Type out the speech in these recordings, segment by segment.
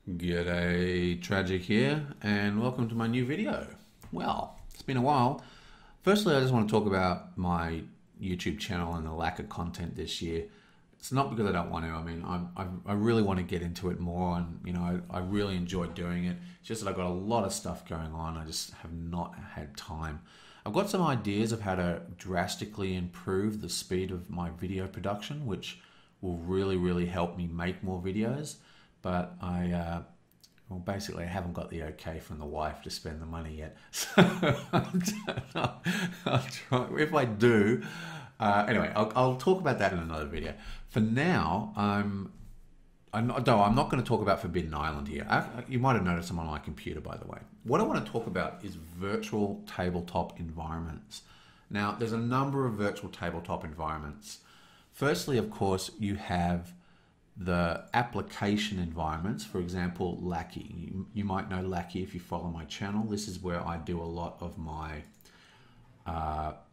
G'day, Tragic here, and welcome to my new video. Well, it's been a while. Firstly, I just want to talk about my YouTube channel and the lack of content this year. It's not because I don't want to. I mean, I really want to get into it more, and I really enjoy doing it. It's just that I've got a lot of stuff going on. I just have not had time. I've got some ideas of how to drastically improve the speed of my video production, which will really help me make more videos. But well, basically, I haven't got the okay from the wife to spend the money yet. So I'll try. If I do, anyway, I'll talk about that in another video. For now, I'm not going to talk about Forbidden Island here. You might have noticed I'm on my computer, by the way. What I want to talk about is virtual tabletop environments. Now, there's a number of virtual tabletop environments. Firstly, of course, you have the application environments. For example, Lackey. You might know Lackey if you follow my channel. This is where I do a lot of my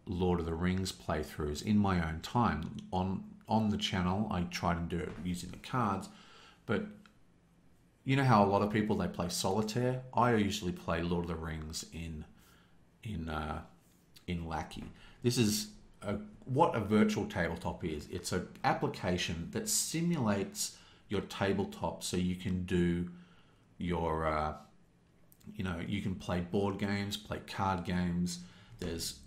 Lord of the Rings playthroughs in my own time. On the channel, I try to do it using the cards, but you know how a lot of people, they play solitaire? I usually play Lord of the Rings in Lackey. This is what a virtual tabletop is. It's an application that simulates your tabletop, so you can do your, you can play board games, play card games. There's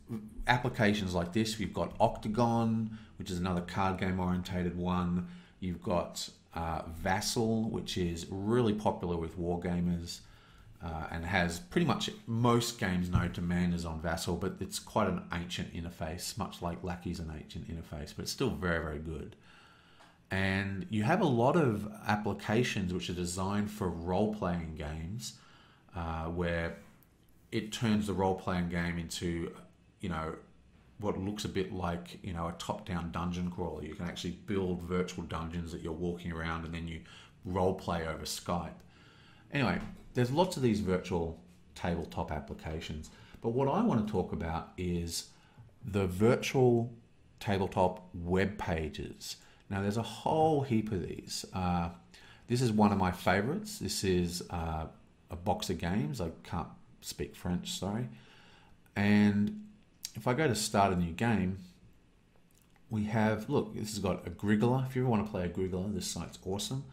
applications like this. You've got Octagon, which is another card game orientated one. You've got Vassal, which is really popular with wargamers. And has pretty much most games known to man is on Vassal, but it's quite an ancient interface, much like Lackey's an ancient interface, but it's still very good. And you have a lot of applications which are designed for role-playing games, where it turns the role-playing game into, what looks a bit like, a top-down dungeon crawler. You can actually build virtual dungeons that you're walking around, and then you role-play over Skype. Anyway, there's lots of these virtual tabletop applications, but what I want to talk about is the virtual tabletop web pages. Now, there's a whole heap of these. This is one of my favorites. This is a box of games. I can't speak French, sorry. And if I go to start a new game, we have, look, this has got a Grigola. If you ever want to play a Grigola, this site's awesome.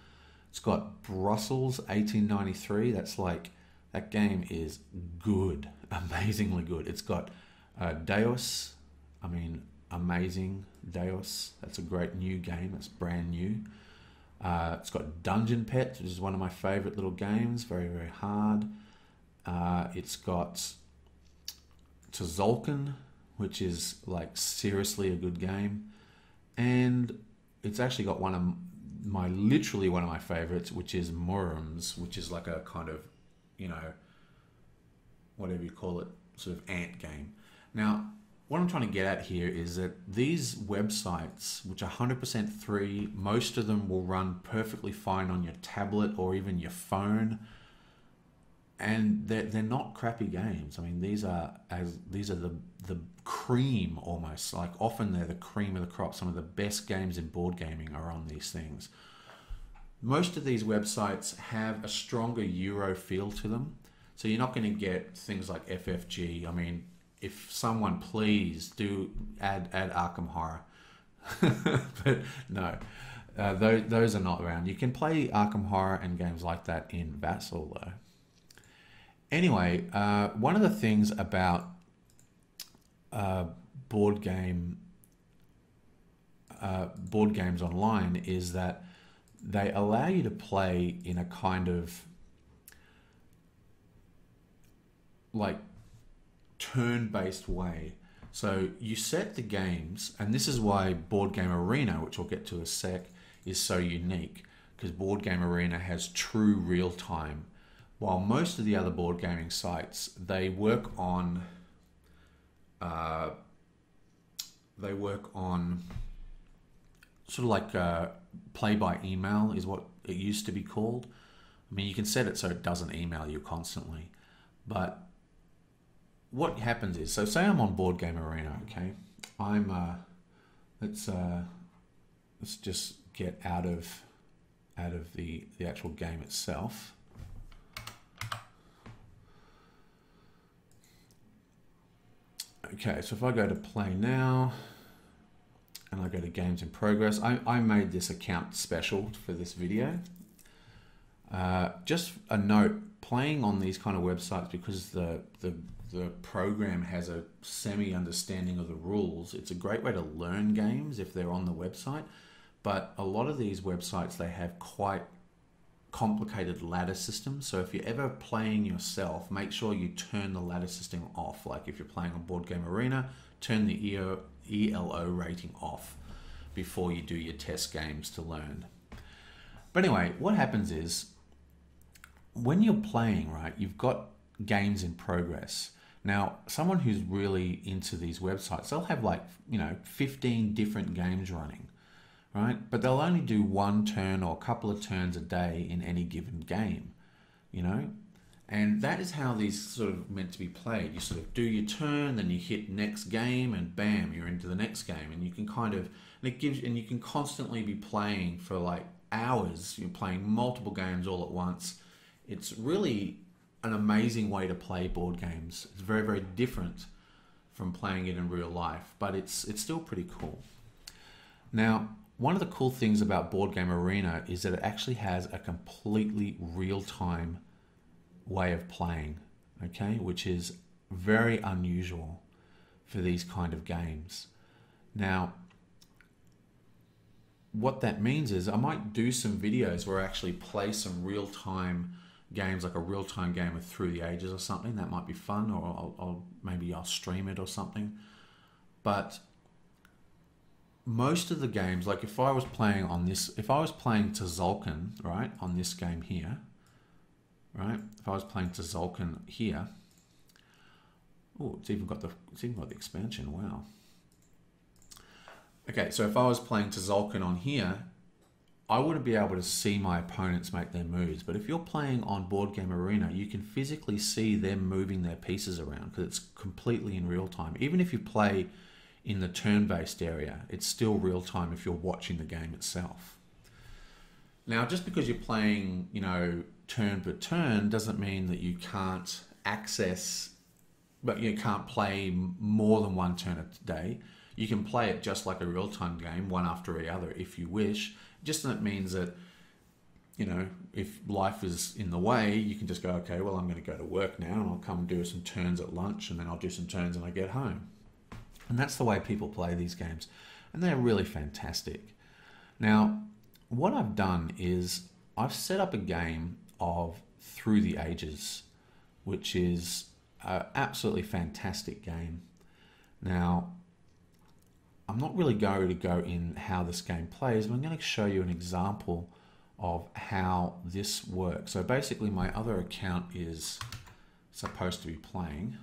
It's got Brussels 1893. That's like, that game is good, amazingly good. It's got Deus, amazing Deus. That's a great new game. It's brand new. It's got Dungeon Pet, which is one of my favorite little games. Very hard. It's got Tzolk'in, which is like seriously a good game. And it's actually got literally one of my favorites, which is Murams, which is like a kind of, whatever you call it, sort of ant game. Now, what I'm trying to get at here is that these websites, which are 100% free, most of them will run perfectly fine on your tablet or even your phone, and they're not crappy games. I mean, these are the cream almost. Like, often they're the cream of the crop. Some of the best games in board gaming are on these things. Most of these websites have a stronger Euro feel to them, so you're not going to get things like FFG. I mean, if someone please do add Arkham Horror, but no, those are not around. You can play Arkham Horror and games like that in Vassal though. Anyway, one of the things about board games online is that they allow you to play in a kind of like turn-based way. So you set the games, and this is why Board Game Arena, which we'll get to in a sec, is so unique, because Board Game Arena has true real-time, while most of the other board gaming sites, they work on sort of like play by email is what it used to be called. I mean, you can set it so it doesn't email you constantly, but what happens is, so say I'm on Board Game Arena, okay? Let's just get out of the actual game itself. Okay, so if I go to play now and I go to games in progress, I made this account special for this video. Just a note, playing on these kind of websites, because the program has a semi-understanding of the rules, it's a great way to learn games if they're on the website. But a lot of these websites, they have quite complicated ladder systems. So if you're ever playing yourself, make sure you turn the ladder system off. Like if you're playing on Board Game Arena, turn the ELO rating off before you do your test games to learn. But anyway, what happens is when you're playing, right, you've got games in progress. Now, someone who's really into these websites, they'll have like, 15 different games running, right? But they'll only do one turn or a couple of turns a day in any given game, And that is how these sort of meant to be played. You sort of do your turn, then you hit next game, and bam, you're into the next game. And you can you can constantly be playing for like hours. You're playing multiple games all at once. It's really an amazing way to play board games. It's very, very different from playing it in real life, but it's still pretty cool. Now, one of the cool things about Board Game Arena is that it actually has a completely real-time way of playing, okay, which is very unusual for these kind of games. Now, what that means is I might do some videos where I actually play some real-time games, like a real-time game of Through the Ages or something. That might be fun, or maybe I'll stream it or something. But most of the games, like if I was playing Tzolk'in, right, on this game here, right, if I was playing Tzolk'in here, oh, it's even got the expansion. Wow. Okay, so if I was playing Tzolk'in on here, I wouldn't be able to see my opponents make their moves. But if you're playing on Board Game Arena, you can physically see them moving their pieces around because it's completely in real time. Even if you play in the turn-based area, it's still real time if you're watching the game itself. Now, just because you're playing, turn per turn doesn't mean that you can't play more than one turn a day. You can play it just like a real-time game, one after the other, if you wish. Just that means that, if life is in the way, you can just go, okay, well, I'm going to go to work now and I'll come and do some turns at lunch, and then I'll do some turns when I get home. And that's the way people play these games. And they're really fantastic. Now, what I've done is I've set up a game of Through the Ages, which is an absolutely fantastic game. Now, I'm not really going to go in how this game plays, but I'm going to show you an example of how this works. So basically my other account is supposed to be playing,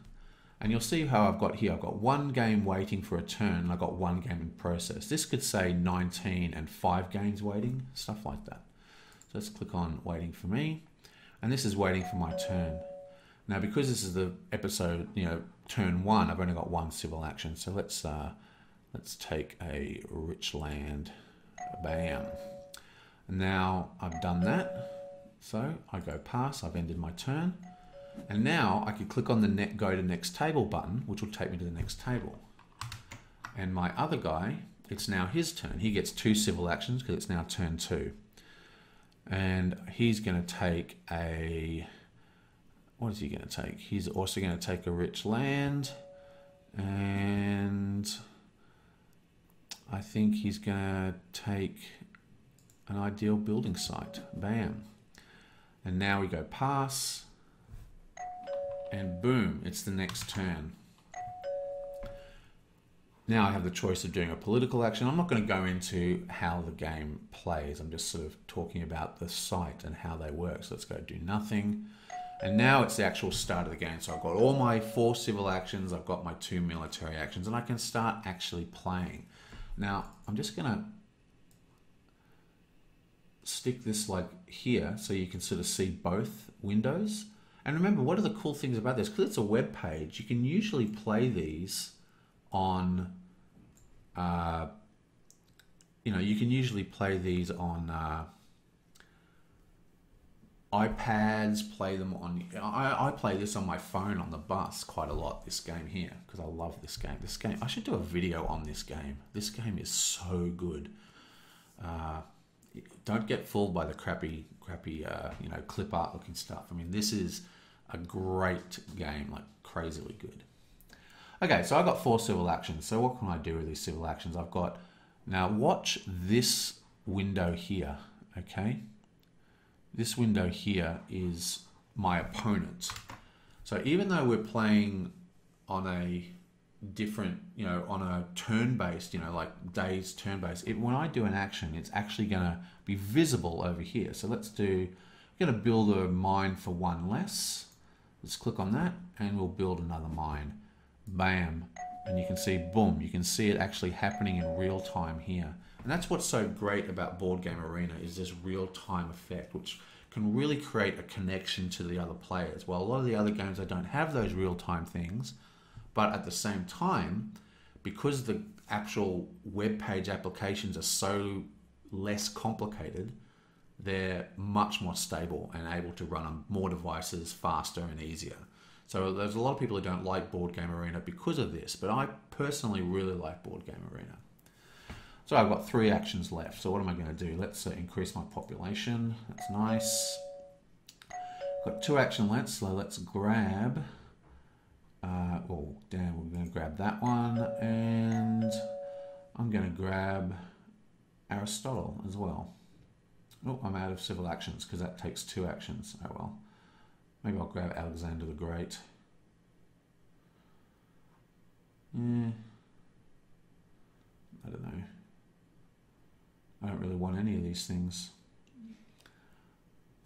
and you'll see how I've got here. I've got one game waiting for a turn, and I've got one game in process. This could say 19 and 5 games waiting, stuff like that. So let's click on waiting for me, and this is waiting for my turn. Now, because this is the episode, turn 1, I've only got one civil action. So let's take a rich land, bam. And now I've done that. So I go pass, I've ended my turn. And now I can click on the go to next table button, which will take me to the next table. And my other guy, it's now his turn. He gets 2 civil actions because it's now turn 2. And he's going to take what is he going to take? He's also going to take a rich land, and I think he's going to take an ideal building site. Bam. And now we go pass, and boom, it's the next turn. Now I have the choice of doing a political action. I'm not going to go into how the game plays. I'm just sort of talking about the site and how they work. So let's go do nothing. And now it's the actual start of the game. So I've got all my 4 civil actions. I've got my 2 military actions, and I can start actually playing. Now, I'm just going to stick this like here so you can sort of see both windows. And remember, one of the cool things about this, because it's a web page, you can usually play these on, iPads, play them on. I play this on my phone on the bus quite a lot. This game here, because I love this game. This game, I should do a video on this game. This game is so good. Don't get fooled by the crappy, you know, clip art looking stuff. I mean, this is a great game, like crazily good. Okay, so I've got 4 civil actions. So what can I do with these civil actions? I've got, now watch this window here, okay? This window here is my opponent. So even though we're playing on a different, you know, on a turn-based, you know, like days turn-based, when I do an action, it's actually gonna be visible over here. So let's do, we're gonna build a mine for 1 less. Let's click on that and we'll build another mine. Bam. And you can see, boom, you can see it actually happening in real time here. And that's what's so great about Board Game Arena, is this real-time effect, which can really create a connection to the other players. Well, a lot of the other games, they don't have those real-time things, but at the same time, because the actual web page applications are so less complicated, they're much more stable and able to run on more devices faster and easier. So there's a lot of people who don't like Board Game Arena because of this, but I personally really like Board Game Arena. So I've got 3 actions left. So what am I going to do? Let's increase my population. That's nice. Got 2 action left, so let's grab... oh, damn, we're going to grab that one. And I'm going to grab Aristotle as well. Oh, I'm out of civil actions because that takes 2 actions. Oh well. Maybe I'll grab Alexander the Great. I don't know. I don't really want any of these things.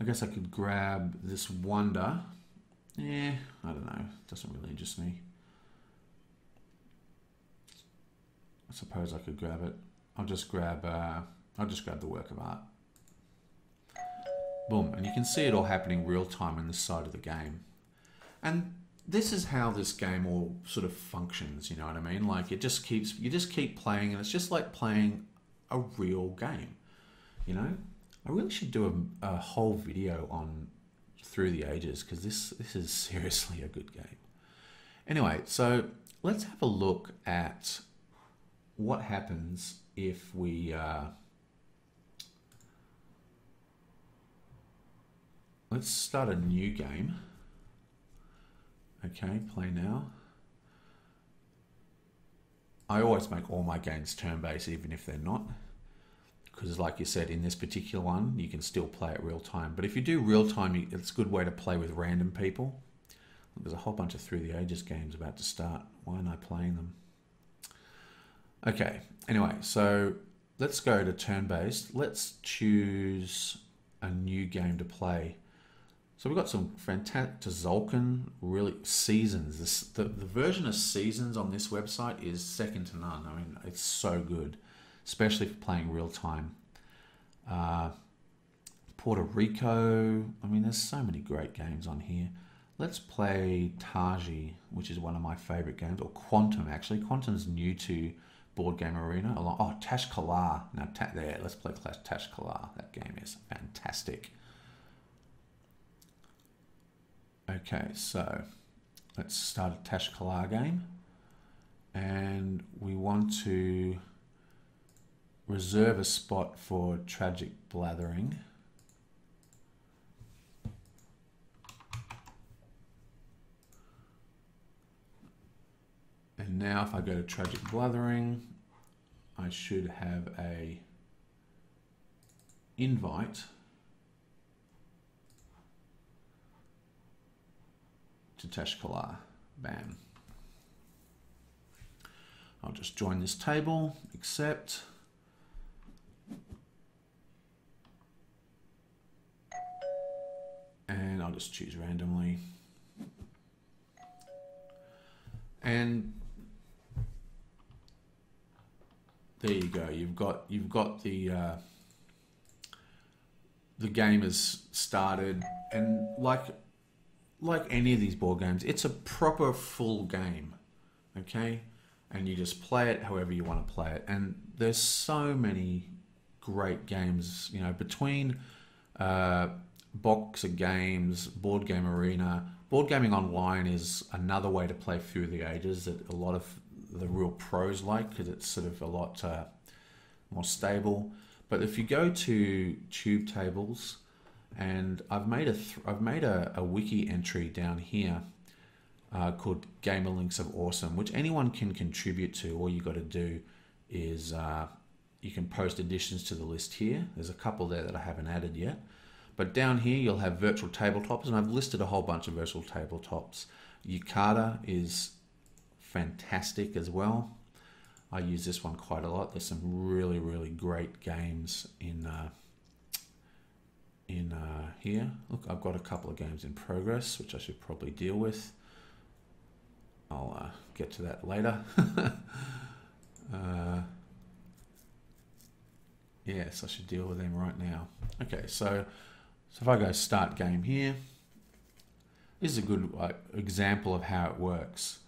I guess I could grab this wonder. I don't know. It doesn't really interest me. I suppose I could grab it. I'll just grab the work of art. Boom, and you can see it all happening real time on this side of the game. And this is how this game all sort of functions, you know what I mean? Like you just keep playing, and it's just like playing a real game, you know? I really should do a whole video on Through the Ages, because this is seriously a good game. Anyway, so let's have a look at what happens if we... let's start a new game. Okay, play now. I always make all my games turn-based, even if they're not. Because like you said, in this particular one, you can still play it real time. But if you do real time, it's a good way to play with random people. There's a whole bunch of Through the Ages games about to start. Why aren't I playing them? Okay, anyway, so let's go to turn-based. Let's choose a new game to play. So we've got some fantastic Tzolk'in, really, Seasons. The version of Seasons on this website is second to none. I mean, it's so good, especially for playing real time. Puerto Rico. I mean, there's so many great games on here. Let's play Taji, which is one of my favorite games, or Quantum, actually. Quantum's new to Board Game Arena. Oh, Tashkalar. Now, there, let's play Tashkalar. That game is fantastic. Okay, so let's start a Tashkalar game, and we want to reserve a spot for Tragic Blathering. And now if I go to Tragic Blathering, I should have a invite to Tashkalar. Bam. I'll just join this table, accept. And I'll just choose randomly. And there you go. You've got the game has started, and like any of these board games, it's a proper full game, okay? And you just play it however you want to play it. And there's so many great games, you know, between box of games, Board Game Arena. Board gaming online is another way to play Through the Ages that a lot of the real pros like, because it's sort of a lot more stable. But if you go to Tube Tables, and I've made a wiki entry down here called Gamer Links of Awesome, which anyone can contribute to. All you got to do is you can post additions to the list here. There's a couple there that I haven't added yet. But down here you'll have virtual tabletops, and I've listed a whole bunch of virtual tabletops. Yucata is fantastic as well. I use this one quite a lot. There's some really, really great games in here. Look, I've got a couple of games in progress, which I should probably deal with. I'll get to that later. Yes, I should deal with them right now. Okay, so if I go start game here, this is a good example of how it works.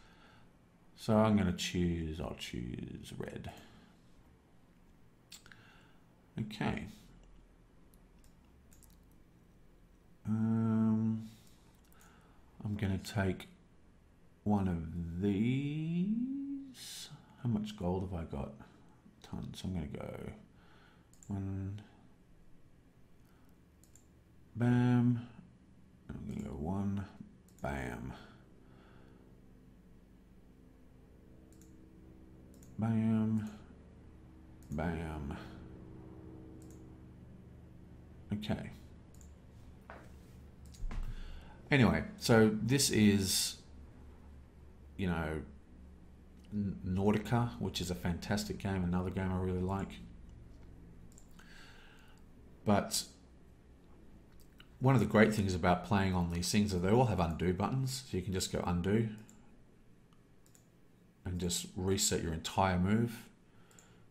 So I'm going to I'll choose red. Okay. I'm going to take one of these. How much gold have I got? Tons. I'm going to go one. Bam. I'm going to go one. Bam. Bam. Bam. Okay. Anyway, so this is, you know, Nautica, which is a fantastic game, another game I really like. But one of the great things about playing on these things is they all have undo buttons, so you can just go undo and just reset your entire move,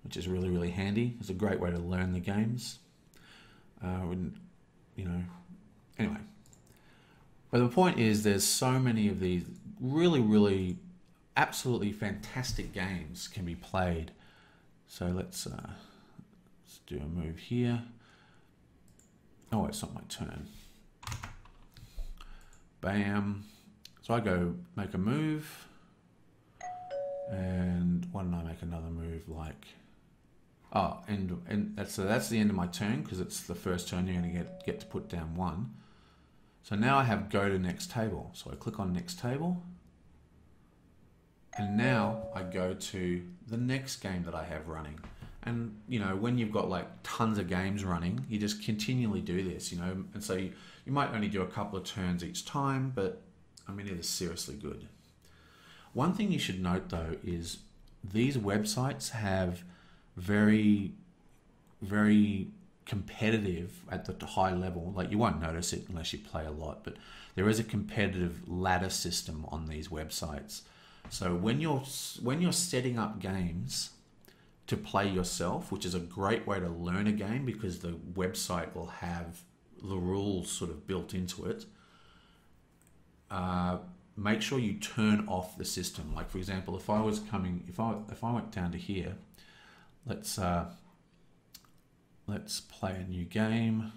which is really, really handy. It's a great way to learn the games. You know, anyway. But the point is, there's so many of these really, really absolutely fantastic games can be played. So let's do a move here. Oh, it's not my turn. Bam. So I go make a move. And why don't I make another move like... Oh, and so that's the end of my turn, because it's the first turn you're going to get to put down one. So now I have go to next table. So I click on next table. And now I go to the next game that I have running. And, you know, when you've got like tons of games running, you just continually do this, you know. And so you might only do a couple of turns each time, but I mean, it is seriously good. One thing you should note though is these websites have very, very competitive at the high level. Like, you won't notice it unless you play a lot, but there is a competitive ladder system on these websites. So when you're setting up games to play yourself, which is a great way to learn a game because the website will have the rules sort of built into it, make sure you turn off the system. Like, for example, if I went down to here, let's play a new game.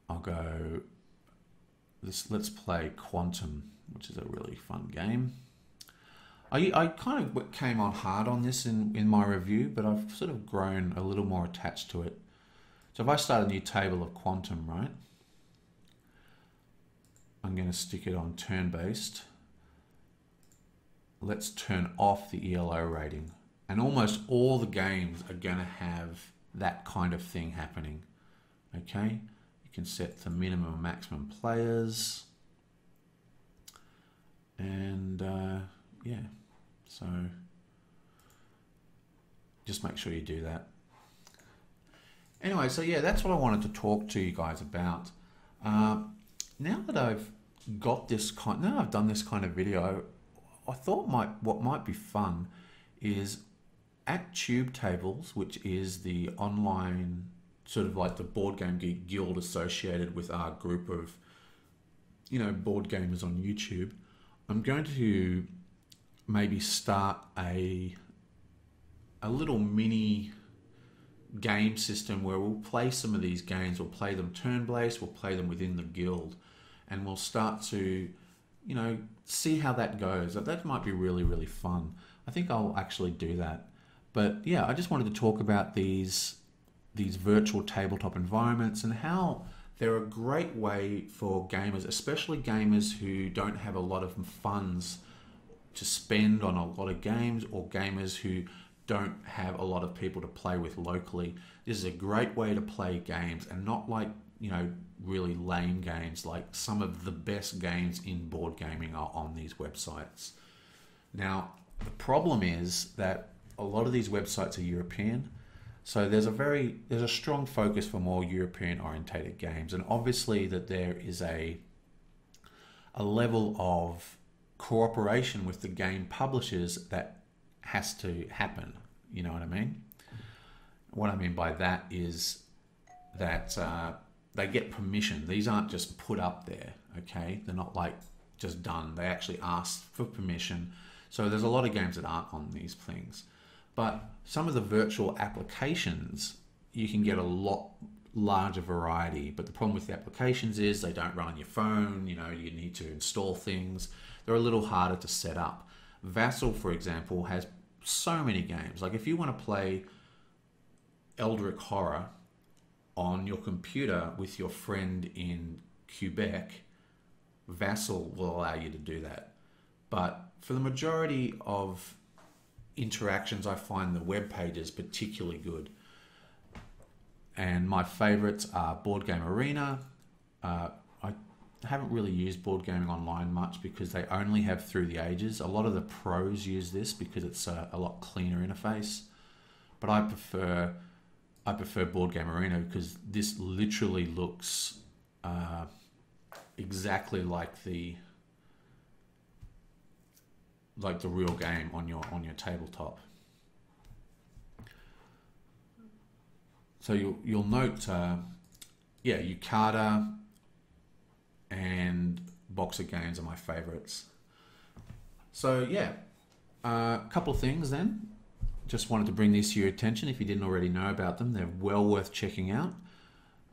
I'll go let's play Quantum, which is a really fun game. I kind of came on hard on this in my review, but I've sort of grown a little more attached to it. So if I start a new table of Quantum, right, I'm going to stick it on turn-based. Let's turn off the ELO rating. And almost all the games are going to have that kind of thing happening. Okay, you can set the minimum and maximum players. And yeah, so just make sure you do that. Anyway, so yeah, that's what I wanted to talk to you guys about. Now that I've got this now I've done this kind of video, I thought what might be fun is at Tube Tables, which is the online sort of like the Board Game Geek Guild associated with our group of, you know, board gamers on YouTube. I'm going to maybe start a little mini game system where we'll play some of these games. We'll play them turn-based, we'll play them within the guild, and we'll start to, you know, see how that goes. That might be really, really fun. I think I'll actually do that. But yeah, I just wanted to talk about these virtual tabletop environments and how they're a great way for gamers, especially gamers who don't have a lot of funds to spend on a lot of games, or gamers who don't have a lot of people to play with locally. This is a great way to play games, and not like, you know, really lame games. Like some of the best games in board gaming are on these websites. Now, the problem is that a lot of these websites are European, so there's a strong focus for more European orientated games, and obviously that there is a level of cooperation with the game publishers that has to happen. You know what I mean? What I mean by that is that they get permission. These aren't just put up there, okay? They're not like just done. They actually ask for permission. So there's a lot of games that aren't on these things. But some of the virtual applications, you can get a lot larger variety. But the problem with the applications is they don't run on your phone. You know, you need to install things. They're a little harder to set up. Vassal, for example, has so many games. Like if you want to play Eldritch Horror on your computer with your friend in Quebec, Vassal will allow you to do that. But for the majority of interactions, I find the Webpages particularly good. And my favorites are Board Game Arena. I haven't really used board gaming online much because they only have Through the Ages. A lot of the pros use this because it's a lot cleaner interface. But I prefer Board Game Arena because this literally looks exactly like the real game on your tabletop. So you'll note, Yukata and Boxer Games are my favorites. So yeah, a couple of things then. Just wanted to bring these to your attention if you didn't already know about them. They're well worth checking out.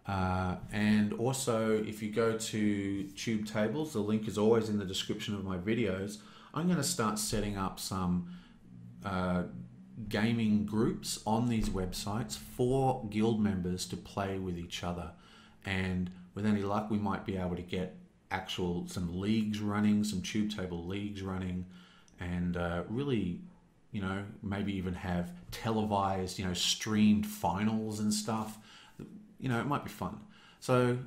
And also, if you go to Tube Tables, the link is always in the description of my videos. I'm going to start setting up some gaming groups on these websites for guild members to play with each other. And with any luck, we might be able to get some leagues running, some Tube Table leagues running, and really, you know, maybe even have televised, you know, streamed finals and stuff. You know, it might be fun. So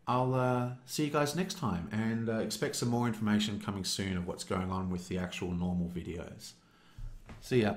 I'll see you guys next time, and expect some more information coming soon of what's going on with the actual normal videos. See ya.